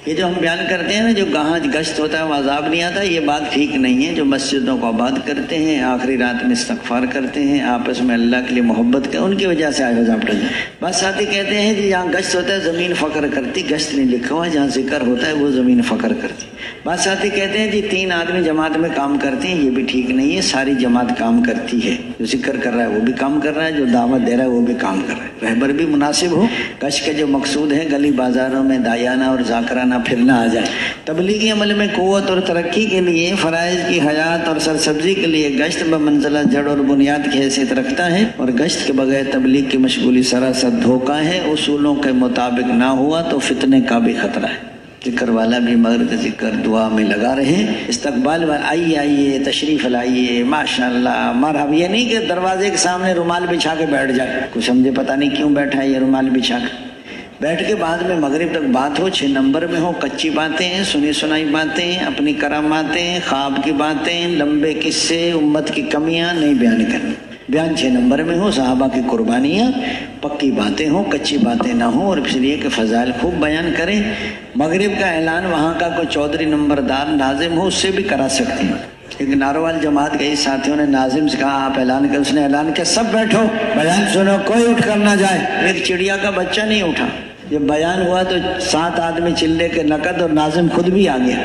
یہ جو ہم بیان کرتے ہیں نا جو گہاں گشت ہوتا ہے وہ عذاب نہیں آتا، یہ بات ٹھیک نہیں ہے۔ جو مسجدوں کو آباد کرتے ہیں، آخری رات میں استغفار کرتے ہیں، آپس میں اللہ کے لیے محبت کرتے، ان کی وجہ سے عذاب ڈلتا ہے۔ بس ساتھی کہتے ہیں کہ جہاں گشت ہوتا ہے زمین فخر کرتی، گشت نہیں لکھا ہوا، جہاں ذکر ہوتا ہے وہ زمین فخر کرتی۔ بات ساتھی کہتے ہیں جی 3 آدمی جماعت میں کام کرتے ہیں، یہ بھی ٹھیک نہیں ہے، ساری جماعت کام کرتی ہے، جو ذکر کر رہا ہے وہ بھی کام کر رہا ہے، جو دعوت دے رہا ہے وہ بھی کام کر رہا ہے، رہبر بھی مناسب ہو۔ گشت کے جو مقصود ہے گلی بازاروں میں دایانہ اور ذاکرانہ پھرنا آ جائے۔ تبلیغی عمل میں قوت اور ترقی کے لیے، فرائض کی حیات اور سرسبزی کے لیے گشت بمنزلہ جڑ اور بنیاد کی حیثیت رکھتا ہے، اور گشت کے بغیر تبلیغ کی مشغولی سراسر دھوکہ ہے۔ اصولوں کے مطابق نہ ہوا تو فتنے کا بھی خطرہ ہے۔ ذکر والا بھی مغرب کے ذکر دعا میں لگا رہے، استقبال والا آئیے تشریف لائیے، ماشاءاللہ مرحبا، یہ نہیں کہ دروازے کے سامنے رومال بچھا کے بیٹھ جائے، کچھ سمجھے پتہ نہیں کیوں بیٹھا ہے یہ رومال بچھا کے، بیٹھ کے بعد میں مغرب تک بات ہو، 6 نمبر میں ہو، کچی باتیں ہیں، سنی سنائی باتیں، اپنی کراماتیں، خواب کی باتیں، لمبے قصے، امت کی کمیاں نہیں بیان کرنی، بیان 6 نمبر میں ہو، صحابہ کی قربانیاں، پکی باتیں ہوں، کچی باتیں نہ ہوں، اور اس لیے کہ فضائل خوب بیان کریں۔ مغرب کا اعلان وہاں کا کوئی چودھری نمبردار ناظم ہو، اس سے بھی کرا سکتے ہیں۔ ایک ناروال جماعت گئی، ساتھیوں نے ناظم سے کہا آپ اعلان کر، اس نے اعلان کیا سب بیٹھو بیان سنو، کوئی اٹھ کر نہ جائے۔ ایک چڑیا کا بچہ نہیں اٹھا، جب بیان ہوا تو 7 آدمی چلے کے نقد اور ناظم خود بھی آ گیا۔